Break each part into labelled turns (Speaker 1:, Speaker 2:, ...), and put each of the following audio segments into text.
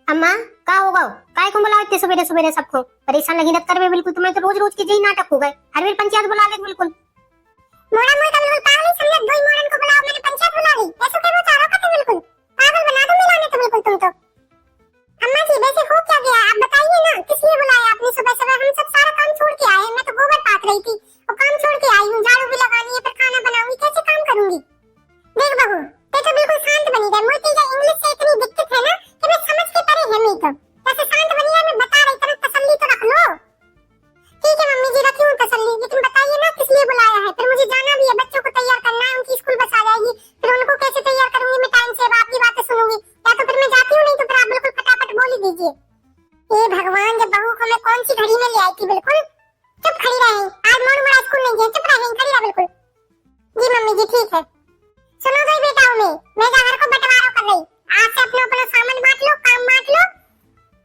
Speaker 1: अम्मा का होगा काय को बुला इतने सवेरे सवेरे सबको परेशान लगी रख कर बिल्कुल। तुम्हें तो रोज रोज के यही नाटक हो गए, हर वीर पंचायत बुला ले बिल्कुल।
Speaker 2: मोड़ा मोड़ का बिल्कुल पागल ही समझ दो ही मोड़न को बुलाओ, मैंने पंचायत बुला ली ऐसे क्या वो चारों का बिल्कुल पागल बना दो मिलाने तो बिल्कुल तुम तो। अम्मा जी वैसे हो क्या गया आप बताइए ना, किस लिए बुलाया आपने? सुबह सुबह हम सब सारा काम छोड़ के आए हैं, मैं तो गोबर पात रही थी और काम छोड़ के आई हूं, झाड़ू भी लगानी है फिर खाना बनाऊंगी, कैसे काम करूंगी? देख बहू ते तो बिल्कुल शांत बनी रहे, मुझे जो इंग्लिश से इतनी दिक्कत है ना कि मैं समझ के परे है मैं तो कैसे शांत बनी है, मैं बता रही तरह तसल्ली तो रख लो। ठीक है मम्मी जी रखी हूं तसल्ली, लेकिन बताइए ना किस लिए बुलाया है? फिर मुझे जाना भी है, बच्चों को तैयार करना है, उनकी स्कूल बस आ जाएगी, फिर उनको कैसे तैयार करूंगी मैं टाइम से? आपकी बातें सुनूंगी या तो फिर मैं जाती हूँ, नहीं तो फिर आप बिल्कुल फटाफट बोल ही दीजिए। ये भगवान जब बहू को मैं कौन सी घड़ी में ले आई थी, बिल्कुल चुप खड़ी रहे, आज मोड़ मोड़ा स्कूल नहीं गए, चुप रहे खड़ी रहे बिल्कुल। जी मम्मी जी ठीक है। सुनो गई बेटा मैं घर को बंटवारा कर रही, आज से अपना अपना सामान बांट लो, काम बांट लो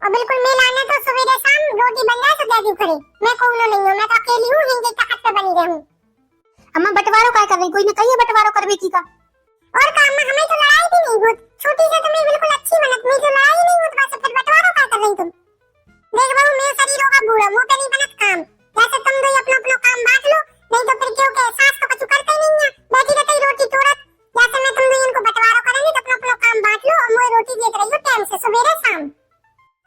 Speaker 2: और बिल्कुल मैं लाने तो सवेरे शाम रोटी बन जाए तो दादी करे, मैं कौनो नहीं हूं, मैं तो अकेली हूं, हिंदी तखत पे बनी रहूं।
Speaker 1: अम्मा बंटवारो काय कर रही? कोई ने कही है बंटवारो करवे की का?
Speaker 2: और काम में हमें तो लड़ाई भी नहीं होती, छोटी से तो मैं बिल्कुल अच्छी बनत, मैं तो लड़ाई नहीं होती, बस फिर बंटवारो काय कर रही तुम? देख बहू मैं शरीर होगा बूढ़ा, मुंह पे नहीं बनत काम, जैसे तुम दो अपना अपना काम बांट लो, नहीं तो फिर क्यों के सास तो कुछ करते नहीं है, बैठी रहती रोटी तोड़त, जैसे मैं तुम दो इनको बंटवारा करेंगे तो अपना अपना काम बांट लो और मुझे रोटी देते रहियो टाइम से सवेरे शाम।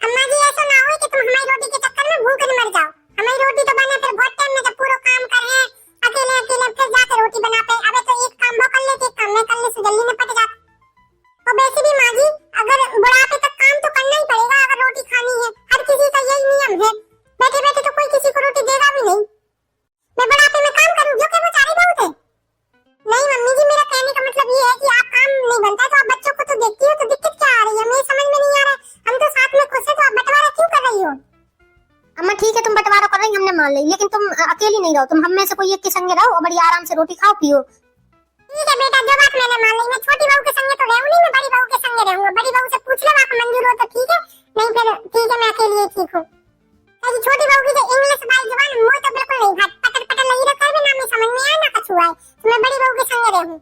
Speaker 2: अम्मा जी ऐसा ना हो कि तुम हमारी रोटी के चक्कर में भूखे मर जाओ, हमारी रोटी तो बने फिर बहुत टाइम में जब पूरा काम कर है अकेले अकेले फिर जाकर रोटी बना पे, अबे तो एक काम वो कर लेते, एक काम मैं कर ले से जल्दी निपट जाता। और वैसे भी माँ जी अगर बुढ़ापे तक काम तो करना ही पड़ेगा, अगर रोटी खानी है, हर किसी का यही नियम है, बैठे बैठे तो कोई किसी को रोटी देगा भी नहीं, मैं बुढ़ापे में काम करूँ जो कि वो चारी बहुत है। नहीं मम्मी जी मेरा कहने का मतलब ये है कि आप काम नहीं बनता तो आप बच्चों को तो देखती हो, तो दिक्कत क्या आ रही है? मुझे समझ में नहीं आ रहा है, हम तो साथ में खुश है तो आप बंटवारा क्यों कर रही हो?
Speaker 1: अम्मा ठीक है तुम बंटवारा कर रही हमने मान ली, लेकिन तुम अकेली नहीं रहो, तुम हम में से कोई एक के संगे रहो और बड़ी आराम से रोटी खाओ पियो।
Speaker 2: ठीक है बेटा जो बात मैंने मान ली, मैं छोटी बहू के संगे तो रहूं नहीं, मैं बड़ी बहू के संगे रहूंगा, बड़ी बहू से पूछ लो आप मंजूर हो तो ठीक है, नहीं फिर ठीक है मैं अकेली ही ठीक हूँ। ऐसी छोटी बहू की जो इंग्लिश बाई जुबान मुझे तो बिल्कुल नहीं भात पटल पटल लगी रखा है, ना मैं समझ में आए ना कुछ हुआ है, तो मैं बड़ी बहू के संगे रहूं।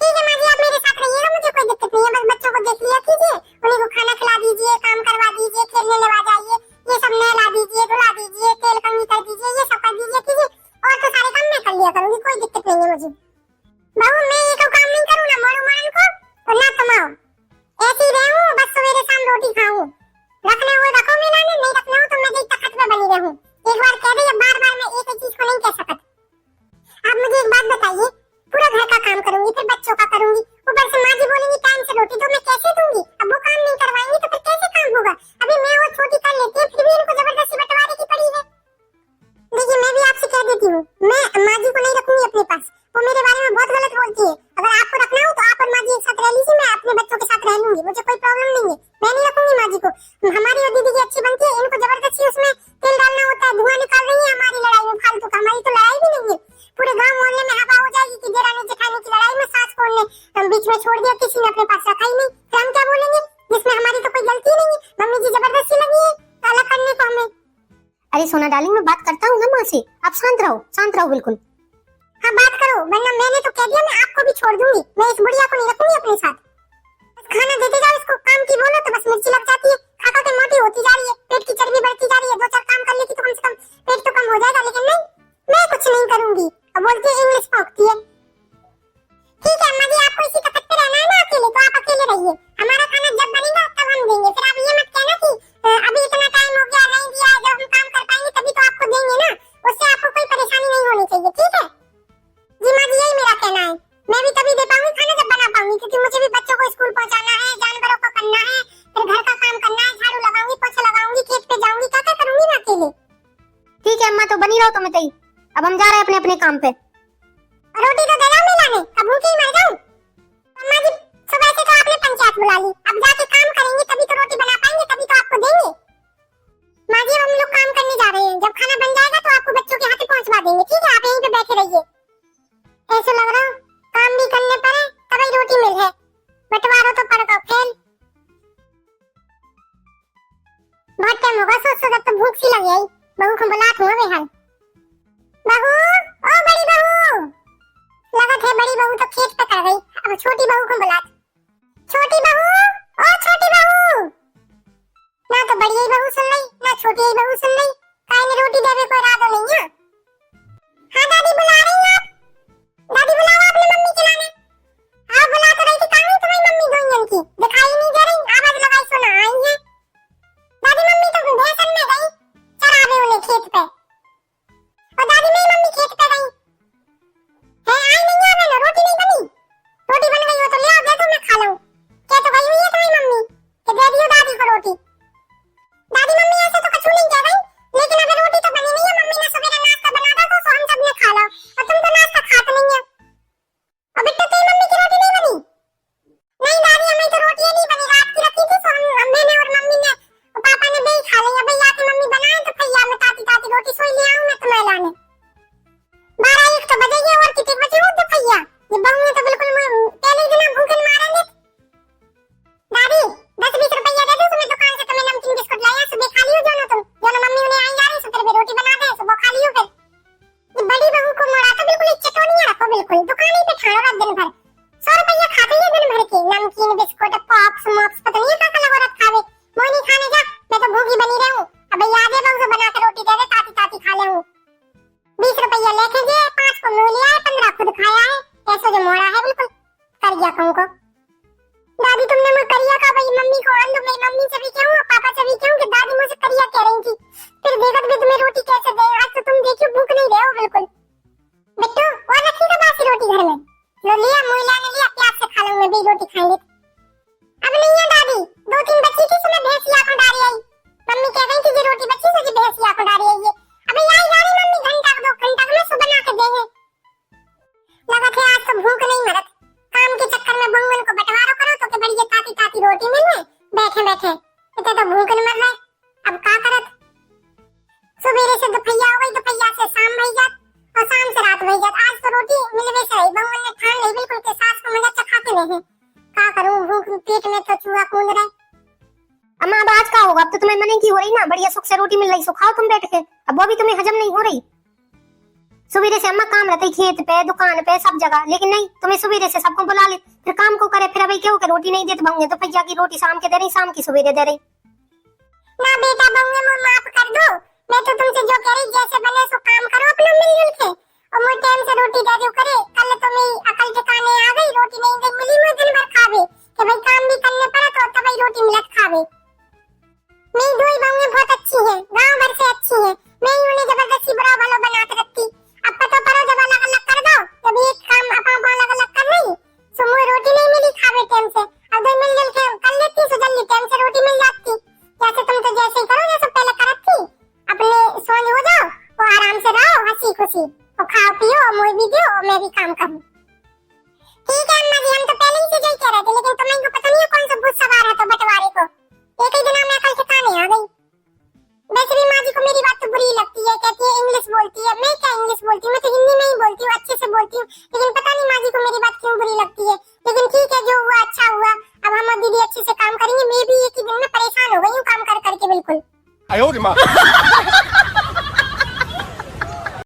Speaker 2: ठीक है माँ जी आप मेरे साथ रहिएगा, मुझे कोई दिक्कत नहीं है, बस बच्चों को देख लिया कीजिए, उन्हीं को खाना खिला दीजिए, काम करवा दीजिए, खेलने लगा जाइए, ये सब नहला दीजिए, धुला दीजिए, तेल कंघी कर दीजिए, ये सब कर दीजिए कीजिए, और तो सारे काम मैं कर लिया करूंगी, कोई दिक्कत नहीं है मुझे। बहू मैं ये काम नहीं करूँ ना मोड़ू मोड़न को और ना तुम आओ, ऐसे ही रहूं बस सवेरे शाम रोटी खाऊं, रखने हो रखो मिलाने, नहीं रखने हो तो मैं गई तखत पे बनी रहूं, एक बार कह रही है बार बार मैं एक ही चीज को नहीं कह सकत। आप मुझे एक बात बताइए, पूरा घर का काम करूंगी फिर बच्चों का करूंगी, ऊपर से माँ जी बोलेंगी टाइम से रोटी तो मैं कैसे दूंगी? अब वो काम नहीं करवाएंगी तो फिर कैसे काम होगा? अभी मैं वो छोटी कर लेती है फिर भी इनको जबरदस्ती बंटवारे की पड़ी है। देखिए मैं भी आपसे कह देती हूँ, मैं माँ जी को नहीं रखूंगी अपने पास, वो मेरे बारे में बहुत गलत बोलती है, अगर आपको रखना हो तो आप और माँ जी एक साथ रह लीजिए, मैं अपने बच्चों के साथ रह लूंगी, मुझे कोई प्रॉब्लम नहीं है, मैं नहीं रखूंगी माँ जी को, हमारी और दीदी की अच्छी बनती है, इनको जबरदस्ती उसमें तेल डालना होता है, धुआं निकाल रही है हमारी लड़ाई में फालतू का, हमारी तो लड़ाई भी नहीं है, पूरे गांव मोहल्ले में हवा हो जाएगी कि देरानी जेठानी की लड़ाई में सास को ने बीच में छोड़ दिया, किसी ने अपने पास रखा ही नहीं, फिर हम क्या बोलेंगे जिसमें हमारी तो कोई गलती नहीं है, मम्मी जी जबरदस्ती लगी है अलग करने को हमें।
Speaker 1: अरे सोना डार्लिंग मैं बात करता हूँ ना माँ से, आप शांत रहो बिल्कुल।
Speaker 2: हाँ बात करो, वरना मैंने तो कह दिया मैं आपको भी छोड़ दूंगी, मैं इस बुढ़िया को नहीं रखूंगी अपने साथ, बस खाना देते जाओ इसको, काम की बोलो तो बस मिर्ची लग जाती है, खा खा के मोटी होती जा रही है, पेट की चर्बी बढ़ती जा रही है, दो चार काम कर लेती तो कम से कम पेट तो कम हो जाएगा, लेकिन नहीं मैं कुछ नहीं करूंगी, अब बोलती है इंग्लिश पहुंचती है। ठीक है अम्मा जी आपको इसी तखत पे रहना है ना अकेले, तो आप अकेले रहिए, हमारा खाना जब बनेगा तब हम देंगे, फिर आप ये मत कहना कि अभी इतना टाइम हो गया नहीं दिया, जब हम काम कर पाएंगे तभी तो आपको देंगे ना, उससे आपको कोई परेशानी नहीं होनी चाहिए ठीक है। जी माँ जी यही मेरा कहना है, मैं भी तभी दे पाऊंगी खाना जब बना पाऊंगी, क्योंकि मुझे भी बच्चों को स्कूल पहुंचाना है, जानवरों को करना है, फिर घर का काम करना है, झाड़ू लगाऊंगी, पोछा लगाऊंगी, खेत पे जाऊंगी, क्या क्या करूंगी मैं अकेले।
Speaker 1: ठीक है अम्मा तो बनी रहो तुम तई, अब हम जा रहे हैं अपने अपने काम पे।
Speaker 2: रोटी तो दे जाओ मिलाने, अब भूखी मर जाऊं। अम्मा जी सुबह से तो आपने पंचायत बुला ली, अब जाके काम करेंगे तभी तो रोटी बना पाएंगे, तभी तो आपको देंगे। माँ जी हम लोग काम करने जा रहे हैं, जब खाना बन जाएगा तो आपको बच्चों के हाथ पहुंचवा देंगे, ठीक है आप यहीं पे बैठे रहिए। ऐसे लग रहा काम भी करने पड़े तभी रोटी मिल है, बंटवारो तो पड़ गया फेल, बहुत टाइम होगा सोच सोच तो भूख सी लग गई, बहू को बुला के हो बेहाल। बहू ओ बड़ी बहू, लगत है बड़ी बहू तो खेत पे कर गई, अब छोटी बहू को बुला, छोटी बहू ओ छोटी बहू, बड़ी बहू सुन रही ना छोटी बहू सुन रही, काय ने रोटी देवे कोई इरादा नहीं है। हाँ दादी बुला रही हैं आप, दादी बुलाओ आपने मम्मी के लाने। हाँ बुला तो रही थी, कहाँ गई तुम्हारी मम्मी दोइयन की, दिखाई नहीं दे रही, आवाज लगाई सुना आई है। दादी मम्मी तो भैंसन में गई चरावे उन्हें खेत पे, और दादी मेरी मम्मी खेत पे गई है, आई नहीं है ना, रोटी नहीं बनी, रोटी बन गई हो तो ले आओ दे दो मैं खा लूं। क्या तो गई हुई है तुम्हारी मम्मी कि दे दियो दादी को रोटी। दादी मम्मी ऐसे तो कुछ नहीं कह रही, लेकिन अगर रोटी तो बनी नहीं है, मम्मी ने सवेरे नाश्ता बना था तो हम सब ने खा लो, और तुम तो नाश्ता खाते नहीं है। और बेटा तेरी मम्मी की रोटी नहीं बनी? नहीं दादी हमें तो रोटी नहीं बनी, रात की रखी थी तो हम मैंने और मम्मी ने और पापा ने बेई खा ली है। भैया की मम्मी बनाए तो भैया मैं ताती ताती रोटी सोई ले आऊं मैं तुम्हें लाने। 12-1 तो बजे ये और कितने बजे उठ भैया, ये बहू ने तो बिल्कुल पहले ही दिन भूखे मारेंगे। दादी 10-20 रुपया दे दो तुम्हें दुकान से, तुम्हें नमकीन बिस्कुट लाया सुबह खा लियो जो तुम, जो मम्मी उन्हें आई जा रही सो फिर रोटी बना दे सुबह खा लियो। फिर ये बड़ी बहू को मोड़ा तो बिल्कुल चटोनिया रखो, बिल्कुल दुकान ही पे खाना रात दिन भर 100 रुपया खाते ही दिन भर के नमकीन बिस्कुट पॉप्स मॉप्स पता नहीं क्या लगा रखा खावे। मोई नहीं खाने जा, मैं तो भूखी बनी रहूं। अब याद है बहू से बना के रोटी दे दे ताती ताती खा लेऊं। 20 रुपया लेके गए, 5 को मुंह लिया है, 15 खुद खाया है, ऐसा जो मोड़ा है बिल्कुल कर गया कहूं को। दादी तुमने मुझे करिया का भाई मम्मी को आन दो, मेरी मम्मी से भी कहूं और पापा से भी कहूं कि दादी मुझे करिया कह रही थी, फिर देखत भी तुम्हें रोटी कैसे दे। आज तो तुम देखियो भूख नहीं रहे हो बिल्कुल। बिट्टू और रखी तो बासी रोटी घर में, लो लिया मुंह लाने लिया, प्याज से खा लूंगा भी रोटी खाएंगे। अब नहीं है दादी, 2-3 बच्ची थी सुबह भैंसिया को डाली आई, मम्मी कह रही थी कि रोटी बच्ची से भैंसिया को डाली आई है। अबे आई जा रही मम्मी घंटा 2 घंटा में सुबह बना के देंगे। लगा थे आज तो भूख नहीं मरत, काम के चक्कर में बंगन को बंटवारा करो तो के बढ़िया ताती ताती रोटी मिले बैठे बैठे, इतना तो भूख नहीं मर रहे। अब का करत, सवेरे से दोपहर हो गई, दोपहर से शाम भई जात और शाम से रात भई जात, आज तो रोटी मिलवे से ही बंगन ने ठान ली बिल्कुल के सास को मजा चखा के नहीं। का करूं, भूख पेट में तो चूहा कूद रहा है।
Speaker 1: अम्मा अब आज का होगा, अब तो तुम्हें मने की हो रही ना, बढ़िया सुख से रोटी मिल रही, सो खाओ तुम बैठ के। अब वो भी तुम्हें हजम नहीं हो रही। सुबह से अम्मा काम रहते खेत पे दुकान पे सब जगह, लेकिन नहीं तुम्हें सुबह से सबको बुला ले, फिर काम को करे, फिर अभी क्यों के रोटी नहीं देते बंगे तो भैया की रोटी शाम के दे रही, शाम की सुबह दे रही।
Speaker 2: ना बेटा बंगे मुझे माफ कर दो, मैं तो तुमसे जो कह रही जैसे बने सो काम करो अपना मिलजुल के, और मुझे टाइम से रोटी दे दो करे। कल तो मेरी अकल ठिकाने आ गई, रोटी नहीं दे मिली मुझे दिन भर खावे कि भाई काम भी करने पड़ा तो तब रोटी मिलत खावे। मेरी दो बहूएं बहुत अच्छी है, गांव भर से अच्छी है, मैं ही उन्हें जबरदस्ती बड़ा वाला बना के रखती। अब पता पड़ो जब अलग अलग कर दो जब एक काम अपन अलग अलग कर रही सो मुझे रोटी नहीं मिली खावे टाइम से, अब दो मिलजुल के कर लेती सो जल्दी टाइम से रोटी मिल जाती। जैसे तुम तो जैसे ही करो जैसे पहले करत थी, अपने सोच हो जाओ और आराम से रहो हंसी खुशी, और खाओ पियो और मुझे भी दो और मैं भी काम करूं। ठीक है अम्मा जी, हम तो पहले ही से यही कह रहे थे, लेकिन तुम्हें को पता नहीं है कौन सा भूत सवार है तो बंटवारे को, एक ही दिन में अकल ठिकाने आ गई। वैसे भी माँ जी को मेरी बात तो बुरी लगती है, कहती है इंग्लिश बोलती है, मैं क्या इंग्लिश बोलती हूँ, मैं तो हिंदी में ही बोलती हूँ, अच्छे से बोलती हूँ, लेकिन पता नहीं माँ जी को मेरी बात क्यों बुरी लगती है। लेकिन ठीक है जो हुआ अच्छा हुआ, अब हम दीदी अच्छे से काम करेंगे, मैं भी एक ही दिन में परेशान हो गई हूँ काम कर करके बिल्कुल।